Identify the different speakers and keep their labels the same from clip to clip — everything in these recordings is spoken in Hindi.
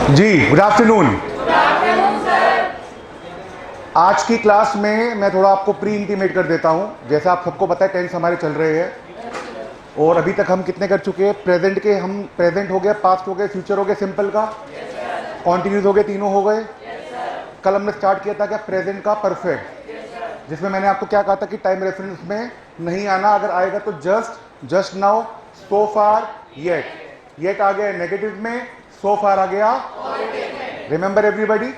Speaker 1: जी गुड आफ्टरनून। आज की क्लास में मैं थोड़ा आपको प्री इंटीमेट कर देता हूं। जैसा आप सबको पता है टेंस हमारे चल रहे हैं और अभी तक हम कितने कर चुके हैं। प्रेजेंट के हम प्रेजेंट हो गया, पास्ट हो गए, फ्यूचर हो गया, सिंपल का कॉन्टिन्यूस हो गए, तीनों हो गए। कल हमने स्टार्ट किया था क्या प्रेजेंट का परफेक्ट, जिसमें मैंने आपको क्या कहा था कि टाइम रेफरेंस में नहीं आना, अगर आएगा तो जस्ट नाउ, सो फार, येट आ गया नेगेटिव में, सो फार आ गया remember everybody.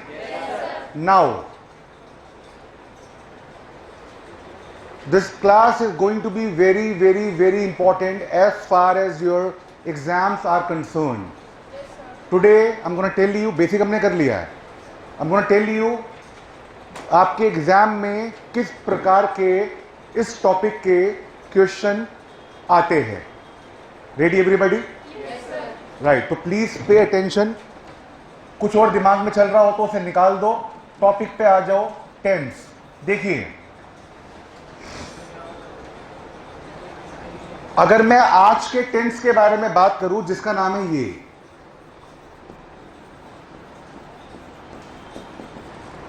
Speaker 1: Now this class is going to be very important as far as your exams are concerned. Today I'm going to tell you, basic हमने कर लिया है, I'm going to tell you आपके एग्जाम में किस प्रकार के इस टॉपिक के क्वेश्चन आते हैं। Ready everybody? राइट, तो प्लीज पे अटेंशन। कुछ और दिमाग में चल रहा हो तो उसे निकाल दो, टॉपिक पे आ जाओ। टेंस देखिए, अगर मैं आज के टेंस के बारे में बात करूं जिसका नाम है ये,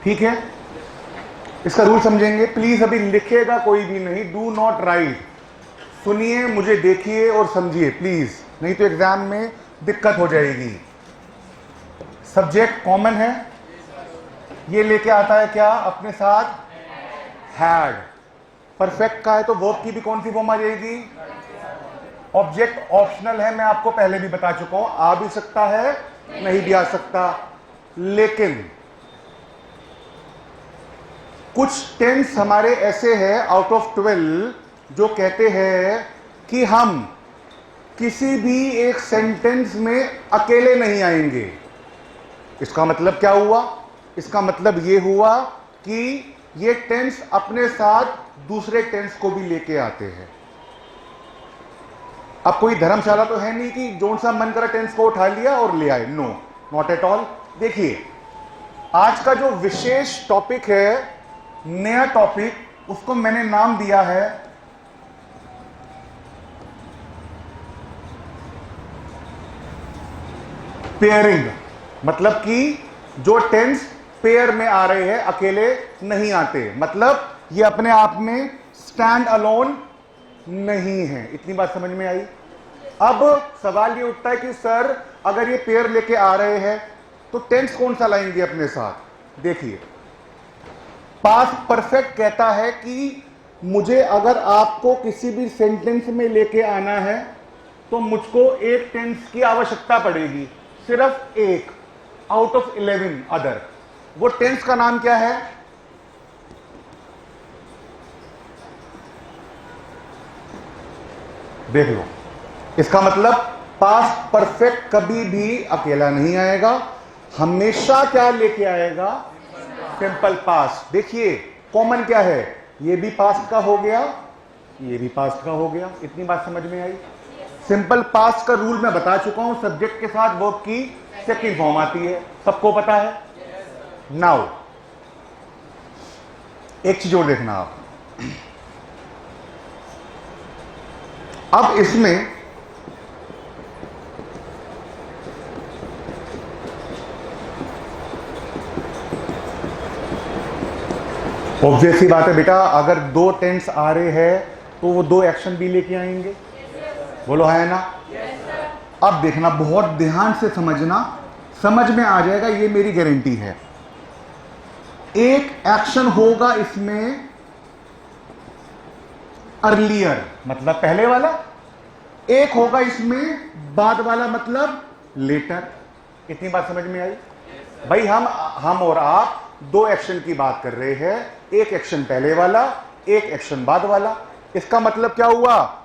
Speaker 1: ठीक है, इसका रूल समझेंगे प्लीज। अभी लिखेगा कोई भी नहीं, डू नॉट राइट। सुनिए, मुझे देखिए और समझिए प्लीज, नहीं तो एग्जाम में दिक्कत हो जाएगी। सब्जेक्ट कॉमन है, ये लेके आता है क्या अपने साथ, हैड। परफेक्ट का है तो वर्ब की भी कौन सी फॉर्म आ जाएगी, ऑब्जेक्ट ऑप्शनल है, मैं आपको पहले भी बता चुका हूं, आ भी सकता है नहीं भी आ सकता। लेकिन कुछ टेंस हमारे ऐसे हैं आउट ऑफ 12 जो कहते हैं कि हम किसी भी एक सेंटेंस में अकेले नहीं आएंगे। इसका मतलब क्या हुआ? इसका मतलब यह हुआ कि ये टेंस अपने साथ दूसरे टेंस को भी लेके आते हैं। अब कोई धर्मशाला तो है नहीं कि जो सा मन करा टेंस को उठा लिया और ले आए, नो, नॉट एट ऑल। देखिए, आज का जो विशेष टॉपिक है, नया टॉपिक, उसको मैंने नाम दिया है पेयरिंग। मतलब कि जो टेंस पेयर में आ रहे हैं, अकेले नहीं आते, मतलब ये अपने आप में स्टैंड अलोन नहीं है। इतनी बात समझ में आई? अब सवाल ये उठता है कि सर अगर ये पेयर लेके आ रहे हैं तो टेंस कौन सा लाएंगे अपने साथ। देखिए, पास्ट परफेक्ट कहता है कि मुझे अगर आपको किसी भी सेंटेंस में लेके आना है तो मुझको एक टेंस की आवश्यकता पड़ेगी, सिर्फ एक आउट ऑफ 11 अदर। वो टेंस का नाम क्या है? देख लो, इसका मतलब पास्ट परफेक्ट कभी भी अकेला नहीं आएगा, हमेशा क्या लेके आएगा, सिंपल पास्ट। देखिए कॉमन क्या है, ये भी पास्ट का हो गया, ये भी पास्ट का हो गया। इतनी बात समझ में आई? सिंपल पास्ट का रूल मैं बता चुका हूं, सब्जेक्ट के साथ वर्ब की सेकंड फॉर्म आती है, सबको पता है। नाउ एक चीज और देखना आप, अब इसमें ऑब्वियस सी बात है बेटा, अगर दो टेंस आ रहे हैं तो वो दो एक्शन भी लेके आएंगे, बोलो है ना? अब देखना, बहुत ध्यान से समझना, समझ में आ जाएगा, ये मेरी गारंटी है। एक एक्शन होगा इसमें अर्लियर, मतलब पहले वाला, एक होगा इसमें बाद वाला, मतलब लेटर। इतनी बात समझ में आई? भाई हम और आप दो एक्शन की बात कर रहे हैं, एक एक्शन पहले वाला, एक एक्शन बाद वाला। इसका मतलब क्या हुआ,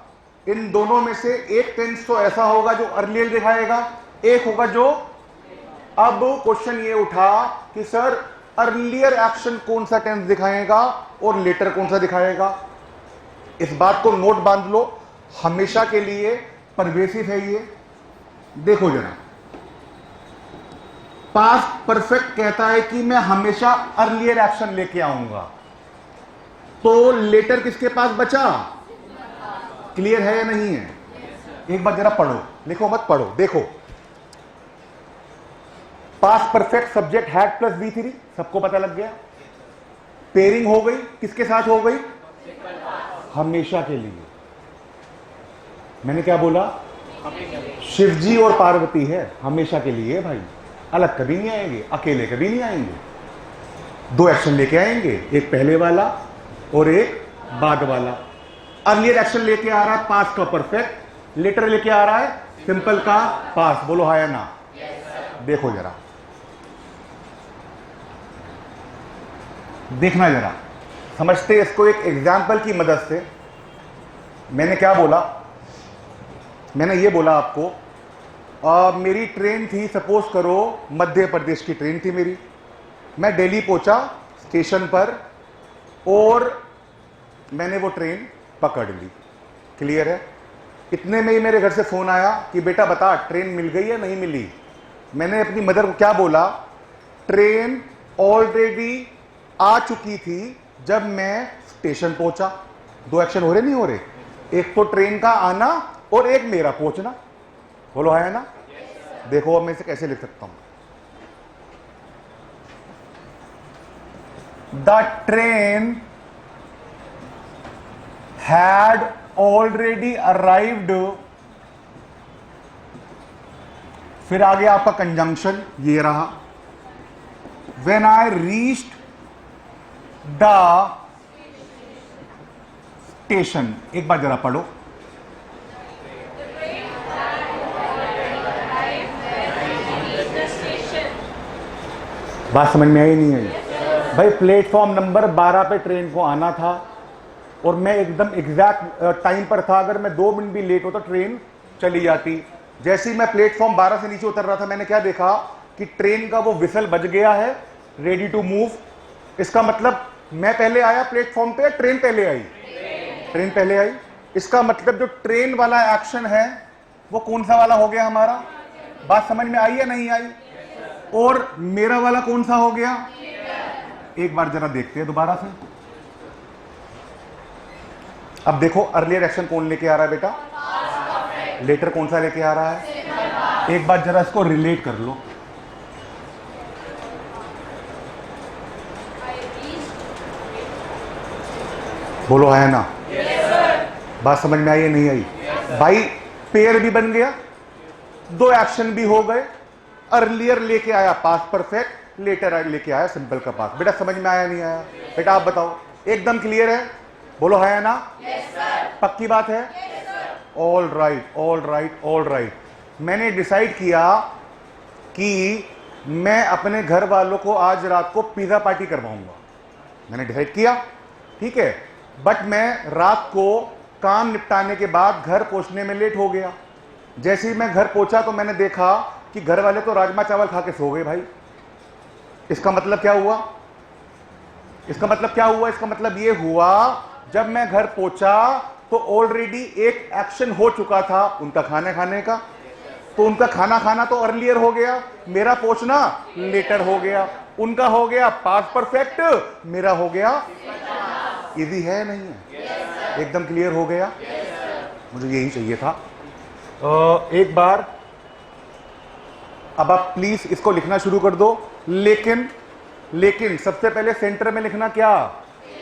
Speaker 1: इन दोनों में से एक टेंस तो ऐसा होगा जो अर्लियर दिखाएगा, एक होगा जो, अब क्वेश्चन ये उठा कि सर अर्लियर एक्शन कौन सा टेंस दिखाएगा और लेटर कौन सा दिखाएगा। इस बात को नोट बांध लो, हमेशा के लिए परवेसिव है ये। देखो जरा, पास्ट परफेक्ट कहता है कि मैं हमेशा अर्लियर एक्शन लेके आऊंगा, तो लेटर किसके पास बचा? क्लियर है या नहीं है? एक बार जरा पढ़ो, लिखो मत, पढ़ो। देखो, past perfect subject had plus V3, सबको पता लग गया। पेयरिंग हो गई, किसके साथ हो गई? हमेशा के लिए। मैंने क्या बोला? शिव जी और पार्वती है, हमेशा के लिए भाई, अलग कभी नहीं आएंगे, अकेले कभी नहीं आएंगे। दो एक्शन लेके आएंगे, एक पहले वाला और एक बाद वाला। अर्लियर एक्शन लेके आ रहा है पास्ट का परफेक्ट, लेटर लेके आ रहा है सिंपल का पास्ट। बोलो हाँ या ना? देखो जरा, देखना जरा, समझते इसको एक एग्जाम्पल की मदद से। मैंने क्या बोला? मैंने ये बोला आपको, मेरी ट्रेन थी, सपोज करो मध्य प्रदेश की ट्रेन थी मेरी, मैं दिल्ली पहुंचा स्टेशन पर और मैंने वो ट्रेन पकड़ ली। क्लियर है? इतने में ही मेरे घर से फोन आया कि बेटा बता ट्रेन मिल गई या नहीं मिली। मैंने अपनी मदर को क्या बोला? ट्रेन ऑलरेडी आ चुकी थी जब मैं स्टेशन पहुंचा। दो एक्शन हो रहे नहीं हो रहे? एक तो ट्रेन का आना और एक मेरा पहुंचना। बोलो है ना? देखो अब मैं इसे कैसे लिख सकता हूं। The train had already arrived, फिर आगे आपका कंजंक्शन ये रहा, when I reached the station. एक बार जरा पढ़ो। बात समझ में आई नहीं आई? भाई प्लेटफॉर्म नंबर 12 पे ट्रेन को आना था और मैं एकदम एग्जैक्ट टाइम पर था। अगर मैं 2 मिनट भी लेट होता ट्रेन चली जाती। जैसे ही मैं प्लेटफॉर्म 12 से नीचे उतर रहा था, मैंने क्या देखा कि ट्रेन का वो विसल बज गया है, रेडी टू मूव। इसका मतलब मैं पहले आया प्लेटफॉर्म पे, ट्रेन पहले आई? ट्रेन पहले आई। इसका मतलब जो ट्रेन वाला एक्शन है वो कौन सा वाला हो गया हमारा? बात समझ में आई या नहीं आई? और मेरा वाला कौन सा हो गया? एक बार जरा देखते हैं दोबारा से। अब देखो अर्लियर एक्शन कौन लेके आ रहा है बेटा? लेटर कौन सा लेके आ रहा है? एक बार जरा इसको रिलेट कर लो। बोलो है ना? बात समझ में आई या नहीं आई? भाई पेयर भी बन गया, दो एक्शन भी हो गए। अर्लियर लेके आया पास्ट परफेक्ट, लेटर लेके आया सिंपल का पास्ट। बेटा समझ में आया नहीं आया? बेटा आप बताओ, एकदम क्लियर है? बोलो है ना? पक्की बात है? All right, all right, all right. मैंने डिसाइड किया कि मैं अपने घर वालों को आज रात को पिज्जा पार्टी करवाऊंगा। मैंने डिसाइड किया, ठीक है। बट मैं रात को काम निपटाने के बाद घर पहुंचने में लेट हो गया। जैसे ही मैं घर पहुंचा तो मैंने देखा कि घर वाले तो राजमा चावल खा के सो गए भाई। इसका मतलब क्या हुआ? इसका मतलब क्या हुआ? इसका मतलब ये हुआ जब मैं घर पहुंचा तो ऑलरेडी एक एक्शन हो चुका था उनका खाना खाने का। तो उनका खाना खाना तो अर्लियर हो गया, मेरा पहुंचना लेटर हो गया। उनका हो गया पास्ट परफेक्ट, मेरा हो गया। इजी है नहीं है? एकदम क्लियर हो गया? मुझे यही चाहिए था। एक बार अब आप प्लीज इसको लिखना शुरू कर दो। लेकिन सबसे पहले सेंटर में लिखना क्या?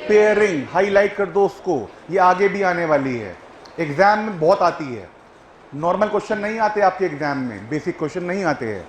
Speaker 1: पेयरिंग। हाईलाइट कर दो उसको, ये आगे भी आने वाली है, एग्जाम में बहुत आती है। नॉर्मल क्वेश्चन नहीं आते आपके एग्जाम में, बेसिक क्वेश्चन नहीं आते हैं।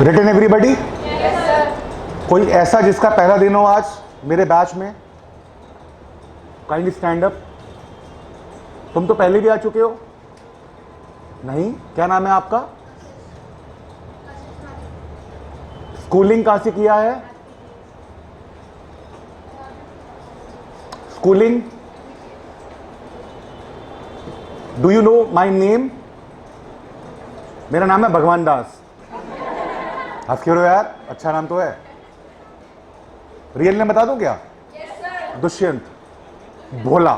Speaker 1: Written everybody? कोई ऐसा जिसका पहला दिन हो आज मेरे बैच में? Kindly stand up. तुम तो पहले भी आ चुके हो। नहीं, क्या नाम है आपका? स्कूलिंग कहां से किया है? Schooling? Do you know my name? मेरा नाम है भगवान दास। हंस क्यों रहे हो यार? अच्छा नाम तो है। रियल नेम बता दूं क्या? दुष्यंत। भोला।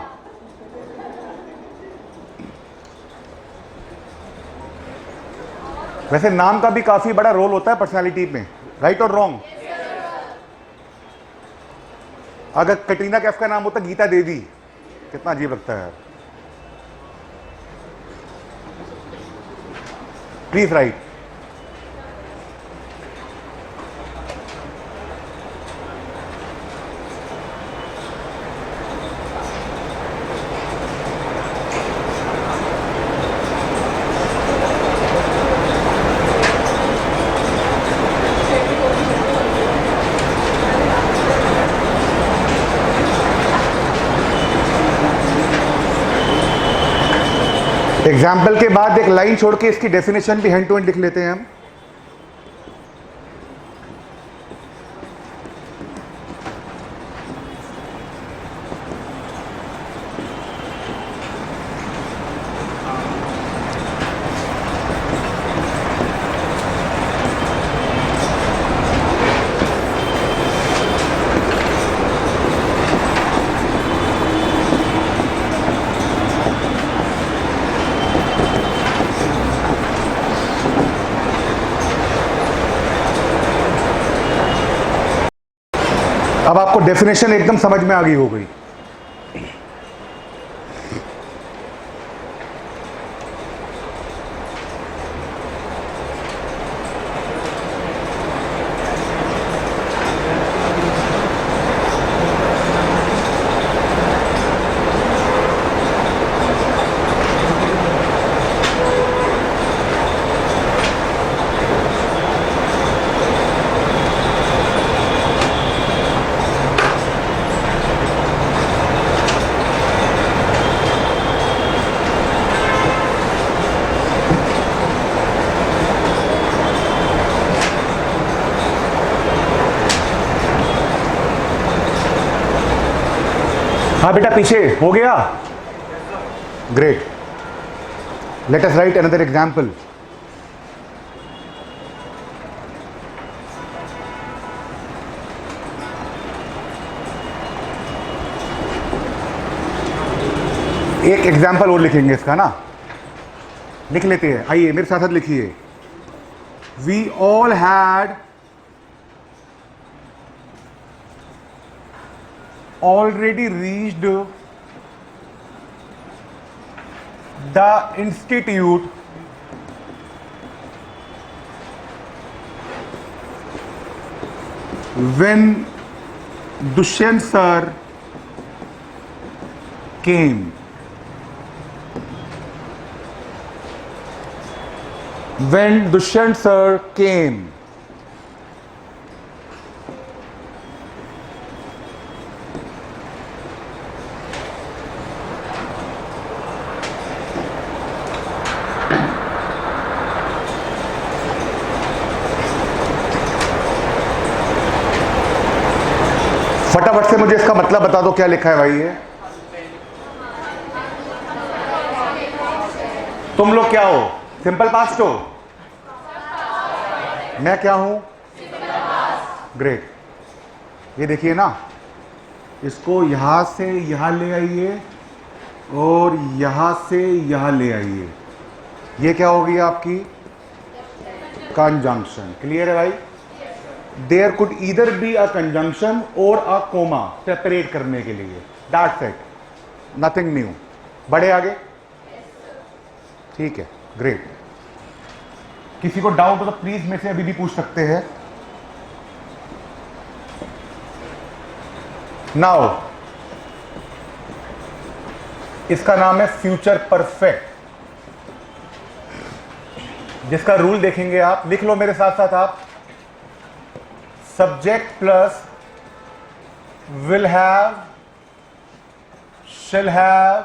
Speaker 1: वैसे नाम का भी काफी बड़ा रोल होता है पर्सनालिटी में, राइट और रॉन्ग? अगर कटरीना कैफ का नाम होता गीता देवी, कितना अजीब लगता है। Please right. एग्जाम्पल के बाद एक लाइन छोड़ के इसकी डेफिनेशन भी हैंड टू हैंड लिख लेते हैं हम। अब आपको डेफिनेशन एकदम समझ में आ गई हो गई। हाँ बेटा, पीछे हो गया। Great. Let us right another example. एक एग्जाम्पल और लिखेंगे इसका ना, लिख लेते हैं। आइए मेरे साथ साथ लिखिए। We all had already reached the institute when Dushyant sir came. When Dushyant sir came. फटाफट से मुझे इसका मतलब बता दो, क्या लिखा है भाई ये? तुम लोग क्या हो? सिंपल पास्ट हो? मैं क्या हूं? ग्रेट। ये देखिए ना, इसको यहां से यहां ले आइए और यहां से यहां ले आइए। ये क्या होगी आपकी? कंजंक्शन। क्लियर है भाई? There could either be a conjunction और अ कोमा, सेपरेट करने के लिए। That's it, nothing new. बढ़े आगे? ठीक है, ग्रेट। किसी को डाउट हो तो प्लीज मेरे से अभी भी पूछ सकते हैं। नाउ इसका नाम है फ्यूचर परफेक्ट, जिसका रूल देखेंगे आप। लिख लो मेरे साथ साथ आप। Subject plus will have, shall have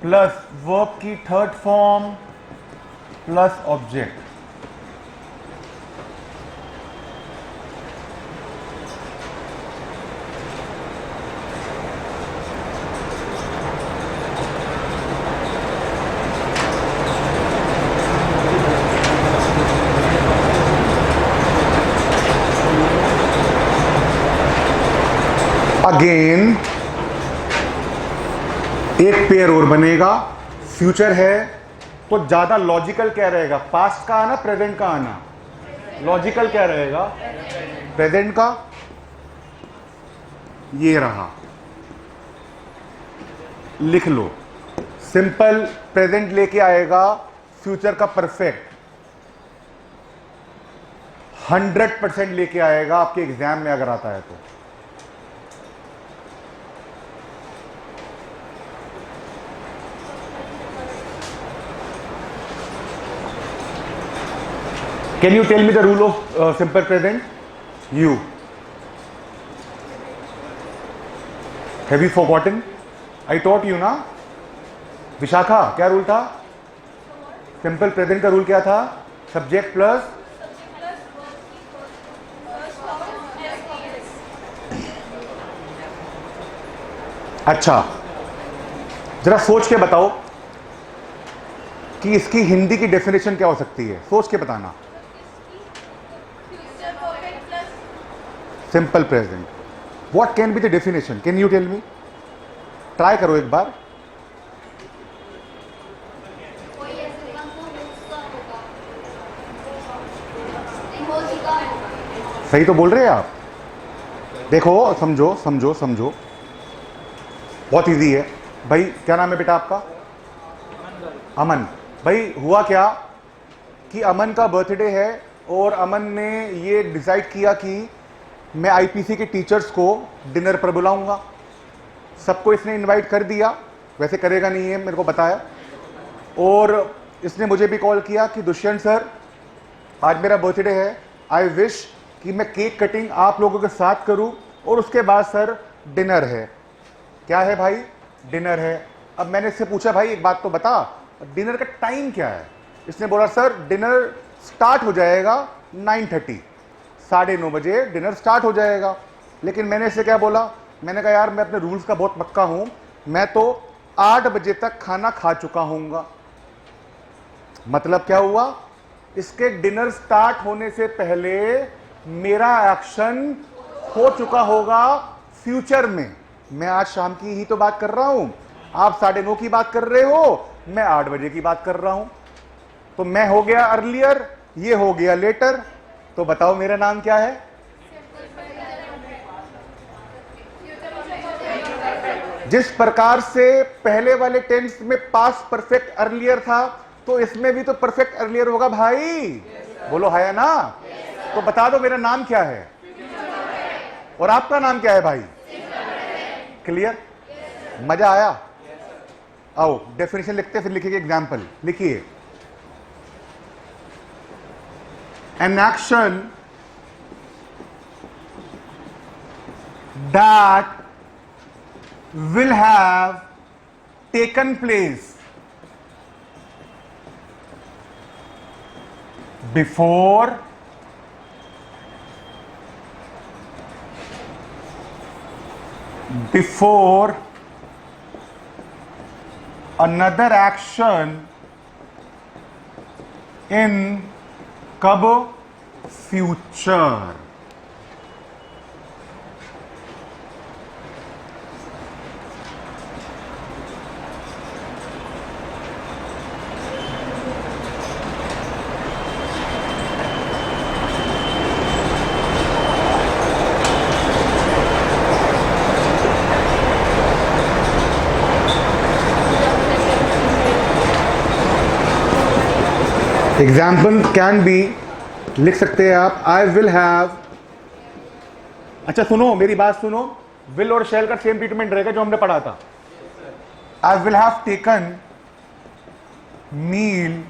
Speaker 1: plus verb की third form plus object. Again एक पेयर और बनेगा, फ्यूचर है तो ज्यादा लॉजिकल क्या रहेगा, पास्ट का आना प्रेजेंट का आना, लॉजिकल क्या रहेगा प्रेजेंट का, ये रहा, लिख लो। सिंपल प्रेजेंट लेके आएगा फ्यूचर का परफेक्ट, 100% लेके आएगा आपके एग्जाम में अगर आता है तो। Can you tell me the rule of simple present? You. Have you forgotten? I taught you ना विशाखा, क्या रूल था? सिंपल प्रेजेंट का रूल क्या था? सब्जेक्ट प्लस अच्छा, जरा सोच के बताओ कि इसकी हिंदी की डेफिनेशन क्या हो सकती है, सोच के बताना। Simple present, what can be the definition, can you tell me? Try करो एक बार। सही तो बोल रहे हैं आप। देखो समझो समझो समझो, बहुत इजी है भाई। क्या नाम है बेटा आपका? अमन। भाई हुआ क्या कि अमन का बर्थडे है और अमन ने ये डिसाइड किया कि मैं आईपीसी के टीचर्स को डिनर पर बुलाऊंगा। सबको इसने इनवाइट कर दिया, वैसे करेगा नहीं है मेरे को बताया, और इसने मुझे भी कॉल किया कि दुष्यंत सर आज मेरा बर्थडे है, आई विश कि मैं केक कटिंग आप लोगों के साथ करूं और उसके बाद सर डिनर है। क्या है भाई? डिनर है। अब मैंने इससे पूछा भाई एक बात तो बता, डिनर का टाइम क्या है? इसने बोला सर डिनर स्टार्ट हो जाएगा 9:30, 9:30 बजे डिनर स्टार्ट हो जाएगा। लेकिन मैंने इससे क्या बोला, मैंने कहा यार मैं अपने रूल्स का बहुत पक्का हूं, मैं तो 8 बजे तक खाना खा चुका हूंगा। मतलब क्या हुआ, इसके डिनर स्टार्ट होने से पहले मेरा एक्शन हो चुका होगा फ्यूचर में। मैं आज शाम की ही तो बात कर रहा हूं, आप 9:30 की बात कर रहे हो, मैं 8 बजे की बात कर रहा हूं। तो मैं हो गया अर्लियर, ये हो गया लेटर। तो बताओ मेरा नाम क्या है? जिस प्रकार से पहले वाले टेंस में पास्ट परफेक्ट अर्लियर था, तो इसमें भी तो परफेक्ट अर्लियर होगा भाई। बोलो है ना? तो बता दो मेरा नाम क्या है और आपका नाम क्या है भाई? क्लियर? मजा आया? आओ डेफिनेशन लिखते फिर लिखिए एग्जाम्पल। लिखिए, an action that will have taken place before another action in कब? फ्यूचर। एग्जाम्पल कैन बी, लिख सकते हैं आप, आई विल हैव। अच्छा सुनो मेरी बात सुनो, विल और शैल का सेम ट्रीटमेंट रहेगा जो हमने पढ़ा था। I will have taken meal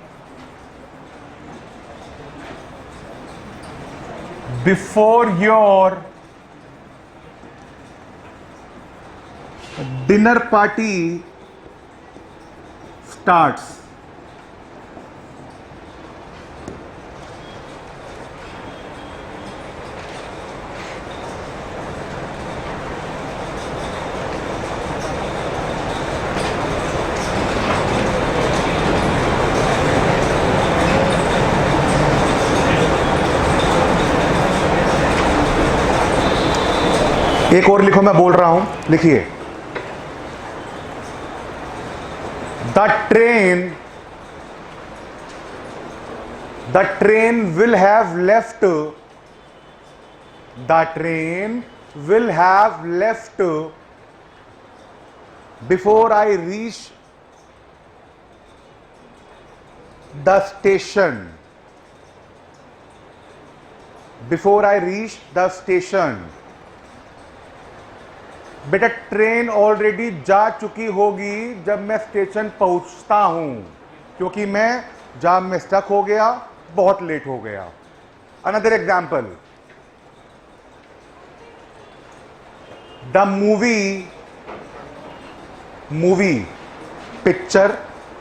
Speaker 1: before your dinner party starts. एक और लिखो, मैं बोल रहा हूं, लिखिए। The train will have left, the train will have left before I reach the station, before I reach the station. बेटा ट्रेन ऑलरेडी जा चुकी होगी जब मैं स्टेशन पहुंचता हूं, क्योंकि मैं जाम में स्टक हो गया, बहुत लेट हो गया। Another example, the movie picture,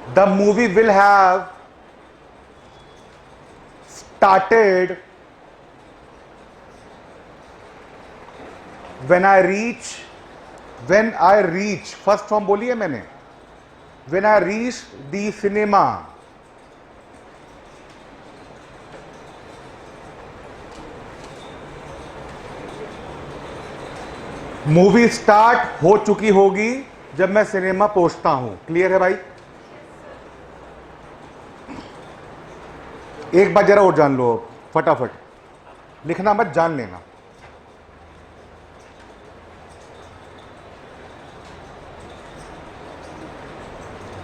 Speaker 1: the movie will have started when I reach, first form बोली है मैंने, when I reach the cinema. Movie start हो चुकी होगी जब मैं सिनेमा पहुंचता हूं। क्लियर है भाई? एक बार जरा और जान लो, फटाफट लिखना मत, जान लेना।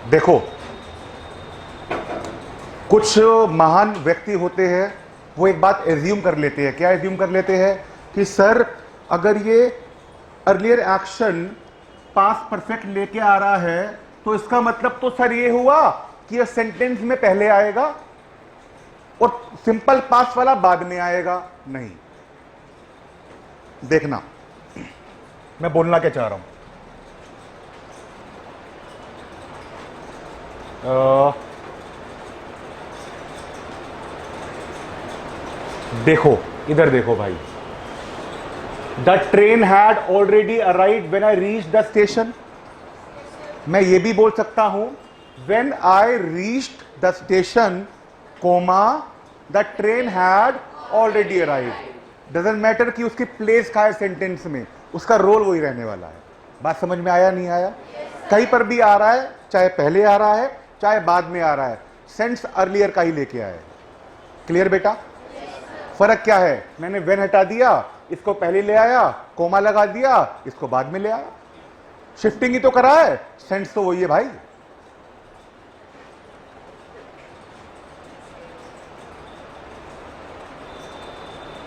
Speaker 1: देखो, कुछ महान व्यक्ति होते हैं, वो एक बात एज्यूम कर लेते हैं। क्या एज्यूम कर लेते हैं? कि सर अगर ये अर्लियर एक्शन पास्ट परफेक्ट लेके आ रहा है तो इसका मतलब तो सर ये हुआ कि ये सेंटेंस में पहले आएगा और सिंपल पास्ट वाला बाद में आएगा। नहीं, देखना मैं बोलना क्या चाह रहा हूं। देखो, इधर देखो भाई, the train had already arrived when I reach the station. मैं ये भी बोल सकता हूं when I reached the station, comma the train had already arrived. Doesn't matter कि उसकी प्लेस का है सेंटेंस में, उसका रोल वही रहने वाला है। बात समझ में आया नहीं आया? कहीं पर भी आ रहा है, चाहे पहले आ रहा है चाहे बाद में आ रहा है, सेंस अर्लियर का ही लेके आए। क्लियर बेटा? फर्क क्या है? मैंने व्हेन हटा दिया, इसको पहले ले आया, कोमा लगा दिया, इसको बाद में ले आया। शिफ्टिंग ही तो करा है, सेंस तो वही है भाई।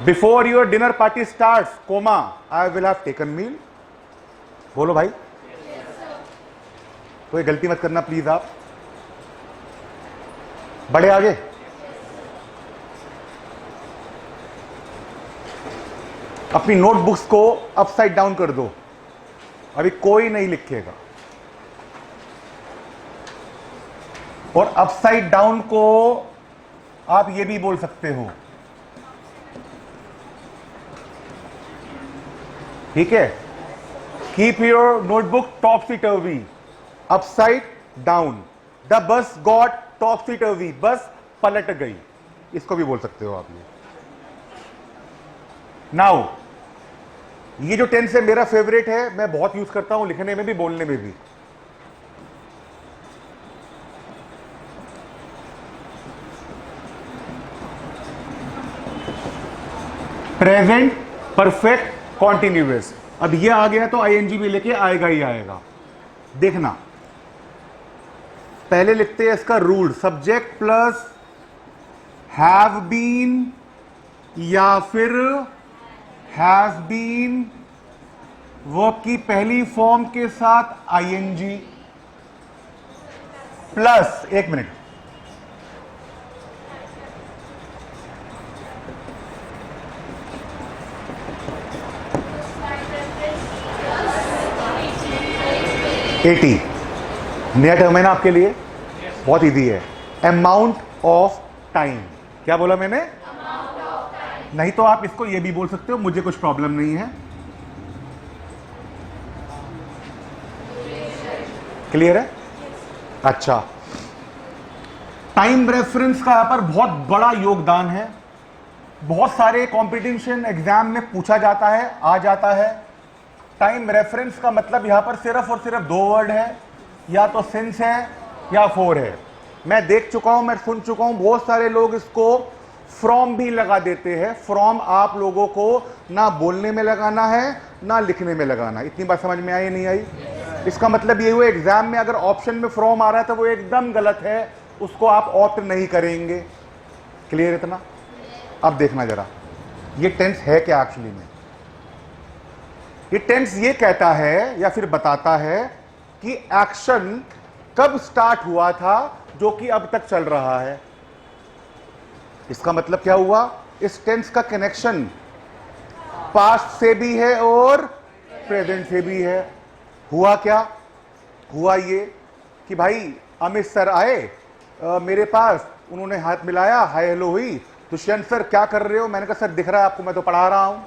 Speaker 1: Before your dinner party starts, comma I will have taken meal. बोलो भाई, कोई गलती मत करना प्लीज। आप बढ़े आगे। अपनी नोटबुक्स को अपसाइड डाउन कर दो, अभी कोई नहीं लिखेगा। और अपसाइड डाउन को आप ये भी बोल सकते हो, ठीक है? Keep your notebook topsy turvy, upside down. The bus got topsy turvy, bus पलट गई, इसको भी बोल सकते हो आप। ये नाउ, ये जो टेंस है मेरा फेवरेट है, मैं बहुत यूज करता हूं, लिखने में भी बोलने में भी। Present perfect continuous. अब ये आ गया तो आईएनजी भी लेके आएगा ही आएगा। देखना, पहले लिखते हैं इसका rule, subject plus have been या फिर हैज बीन, वर्ब की पहली फॉर्म के साथ आईएनजी प्लस, एक मिनट, 80 नया टर्म है ना आपके लिए, बहुत इजी है। अमाउंट ऑफ टाइम, क्या बोला मैंने? नहीं तो आप इसको ये भी बोल सकते हो, मुझे कुछ प्रॉब्लम नहीं है। क्लियर है? अच्छा, टाइम रेफरेंस का यहां पर बहुत बड़ा योगदान है। बहुत सारे कंपटीशन एग्जाम में पूछा जाता है, आ जाता है। टाइम रेफरेंस का मतलब यहां पर सिर्फ और सिर्फ दो वर्ड है, या तो सिंस है या फोर है। मैं देख चुका हूं, मैं सुन चुका हूं, बहुत सारे लोग इसको फ्रॉम भी लगा देते हैं। फ्रॉम आप लोगों को ना बोलने में लगाना है ना लिखने में लगाना। इतनी बात समझ में आई नहीं आई? इसका मतलब ये हुआ एग्जाम में अगर ऑप्शन में फ्रॉम आ रहा है तो वो एकदम गलत है, उसको आप ऑप्ट नहीं करेंगे। क्लियर इतना? अब देखना जरा, ये टेंस है क्या एक्चुअली में? ये टेंस ये कहता है या फिर बताता है कि एक्शन कब स्टार्ट हुआ था जो कि अब तक चल रहा है। इसका मतलब क्या हुआ? इस टेंस का कनेक्शन पास्ट से भी है और प्रेजेंट से भी है। हुआ क्या? हुआ ये कि भाई अमित सर आए मेरे पास, उन्होंने हाथ मिलाया, हाय हेलो हुई। दुष्यंत सर क्या कर रहे हो? मैंने कहा सर दिख रहा है आपको, मैं तो पढ़ा रहा हूं,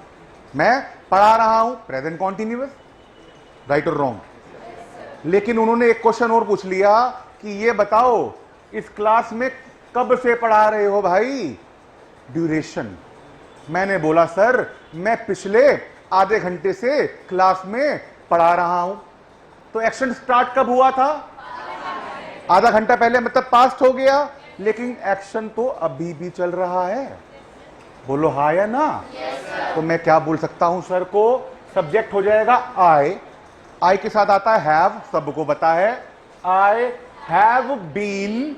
Speaker 1: मैं पढ़ा रहा हूं। प्रेजेंट कॉन्टिन्यूअस, राइट और रॉन्ग? लेकिन उन्होंने एक क्वेश्चन और पूछ लिया कि ये बताओ इस क्लास में कब से पढ़ा रहे हो भाई? ड्यूरेशन। मैंने बोला सर मैं पिछले आधे घंटे से क्लास में पढ़ा रहा हूं। तो एक्शन स्टार्ट कब हुआ था? आधा घंटा पहले, मतलब पास्ट हो गया, लेकिन एक्शन तो अभी भी चल रहा है। बोलो हाँ या ना? तो मैं क्या बोल सकता हूं सर को? सब्जेक्ट हो जाएगा आई। आई के साथ आता है हैव, सबको पता है। I have been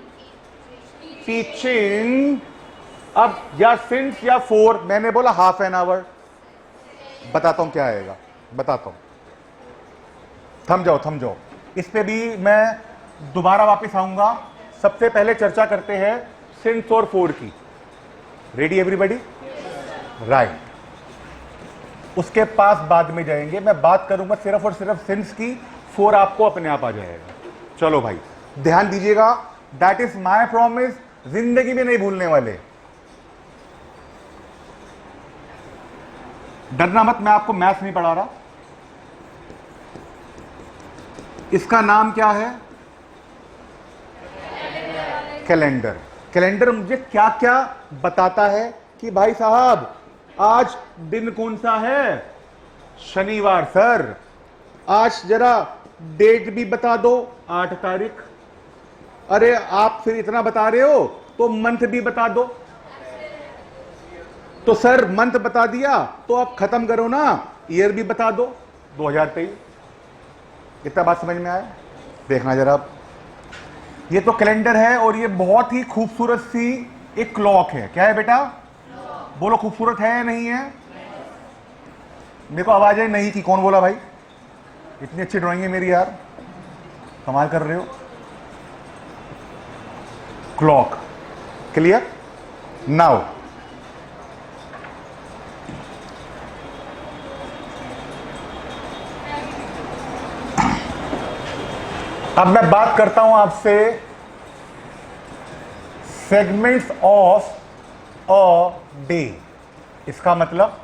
Speaker 1: teaching. अब या सिंस या फोर, मैंने बोला हाफ एन आवर। बताता हूं क्या आएगा, बताता हूं। थम जाओ थम जाओ, इस पे भी मैं दोबारा वापस आऊंगा। सबसे पहले चर्चा करते हैं सिंस और फोर की। Ready everybody? राइट। उसके पास बाद में जाएंगे, मैं बात करूंगा सिर्फ और सिर्फ सिंस की। फोर आपको अपने आप आ जाएगा। चलो भाई ध्यान दीजिएगा, दैट इज माय प्रॉमिस, जिंदगी में नहीं भूलने वाले। डरना मत, मैं आपको मैथ्स नहीं पढ़ा रहा। इसका नाम क्या है? कैलेंडर। कैलेंडर मुझे क्या क्या बताता है कि भाई साहब आज दिन कौन सा है? शनिवार। सर आज जरा डेट भी बता दो, 8 तारीख। अरे आप फिर इतना बता रहे हो तो मंथ भी बता दो। तो सर मंथ बता दिया तो अब खत्म करो ना, ईयर भी बता दो, 2023। इतना बात समझ में आया? देखना जरा, ये तो कैलेंडर है और ये बहुत ही खूबसूरत सी एक क्लॉक है। क्या है बेटा? बोलो खूबसूरत है या नहीं है? मेरे को आवाज है नहीं की। कौन बोला भाई? इतनी अच्छी ड्राइंग है मेरी यार, कमाल कर रहे हो। क्लॉक। क्लियर? नाउ अब मैं बात करता हूं आपसे सेगमेंट्स ऑफ अ डे। इसका मतलब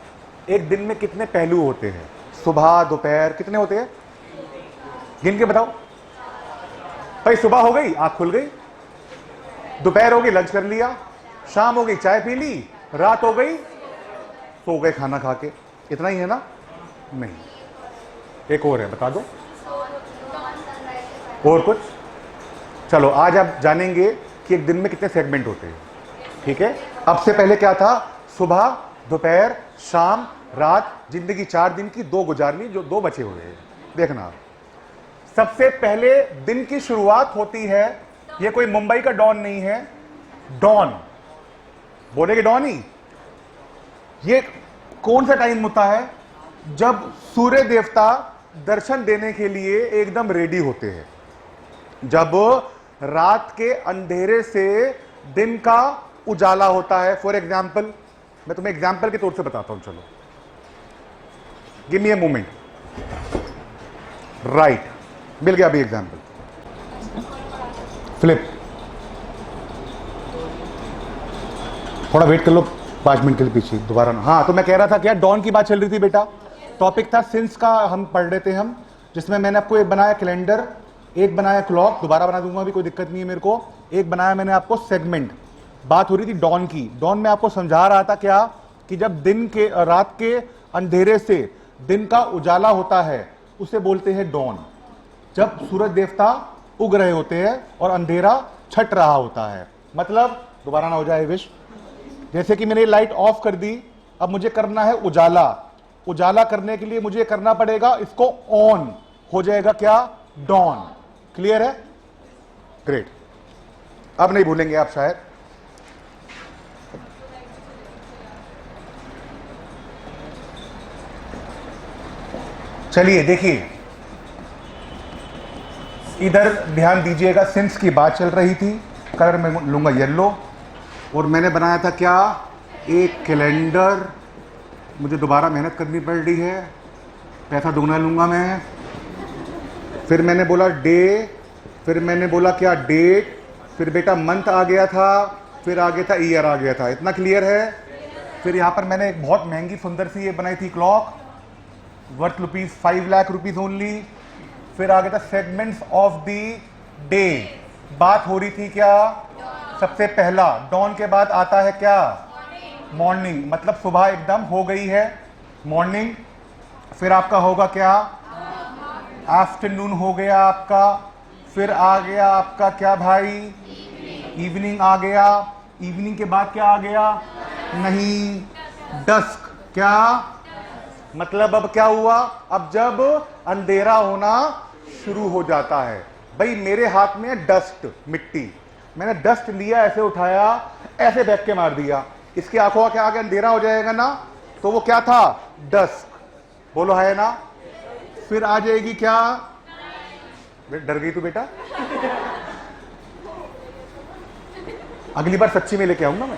Speaker 1: एक दिन में कितने पहलू होते हैं? सुबह दोपहर कितने होते हैं? गिन के बताओ भाई। सुबह हो गई, आंख खुल गई। दोपहर हो गई, लंच कर लिया। शाम हो गई, चाय पी ली। रात हो गई, सो गए खाना खा के। इतना ही है ना? नहीं, एक और है, बता दो। और कुछ? चलो आज आप जानेंगे कि एक दिन में कितने सेगमेंट होते हैं। ठीक है? अब से पहले क्या था? सुबह दोपहर शाम रात। जिंदगी 4 दिन की, 2 गुजार ली, जो 2 बचे हुए हैं। देखना, सबसे पहले दिन की शुरुआत होती है, ये कोई मुंबई का डॉन नहीं है, डॉन बोलेगे डॉन ही। ये कौन सा टाइम होता है? जब सूर्य देवता दर्शन देने के लिए एकदम रेडी होते हैं, जब रात के अंधेरे से दिन का उजाला होता है। फॉर एग्जाम्पल, मैं तुम्हें एग्जाम्पल के तौर से बताता हूं। चलो give me a moment. Right, मिल गया अभी एग्जाम्पल। फ्लिप, थोड़ा वेट कर लो 5 मिनट के लिए पीछे दोबारा ना। हाँ, तो मैं कह रहा था क्या, डॉन की बात चल रही थी बेटा। टॉपिक था सिंस का, हम पढ़ रहे थे हम, जिसमें मैंने आपको एक बनाया कैलेंडर, एक बनाया क्लॉक, दोबारा बना दूंगा अभी, कोई दिक्कत नहीं है मेरे को। एक बनाया मैंने आपको सेगमेंट। बात हो रही थी डॉन की। डॉन में आपको समझा रहा था क्या, कि जब दिन के रात के अंधेरे से दिन का उजाला होता है उसे बोलते हैं डॉन। जब सूरज देवता उग रहे होते हैं और अंधेरा छट रहा होता है, मतलब दोबारा ना हो जाए विश, जैसे कि मैंने लाइट ऑफ कर दी, अब मुझे करना है उजाला। उजाला करने के लिए मुझे करना पड़ेगा इसको ऑन, हो जाएगा क्या, डॉन। क्लियर है? ग्रेट, अब नहीं भूलेंगे आप शायद। चलिए देखिए, इधर ध्यान दीजिएगा, सिंस की बात चल रही थी। कलर मैं लूंगा येलो, और मैंने बनाया था क्या, एक कैलेंडर। मुझे दोबारा मेहनत करनी पड़ रही है, पैसा दुगना लूंगा मैं। फिर मैंने बोला डे, फिर मैंने बोला क्या, डेट, फिर बेटा मंथ आ गया था, फिर आ गया था ईयर आ गया था। इतना क्लियर है? फिर यहाँ पर मैंने एक बहुत महंगी सुंदर सी ये बनाई थी clock, worth rupees 5 lakh rupees only. फिर आ गया था सेगमेंट्स ऑफ द डे। बात हो रही थी क्या, सबसे पहला डॉन के बाद आता है क्या, मॉर्निंग, मतलब सुबह एकदम हो गई है, मॉर्निंग। फिर आपका होगा क्या, आफ्टरनून हो गया आपका। फिर आ गया आपका क्या भाई, इवनिंग आ गया। इवनिंग के बाद क्या आ गया, नहीं, डस्क। क्या मतलब, अब क्या हुआ, अब जब अंधेरा होना शुरू हो जाता है। भाई मेरे हाथ में डस्ट, मिट्टी, मैंने डस्ट लिया, ऐसे उठाया, ऐसे बैठ के मार दिया, इसकी आंखों के आगे अंधेरा हो जाएगा ना, तो वो क्या था, डस्क। बोलो है ना? फिर आ जाएगी क्या, डर गई तू बेटा, अगली बार सच्ची में लेके आऊंगा मैं।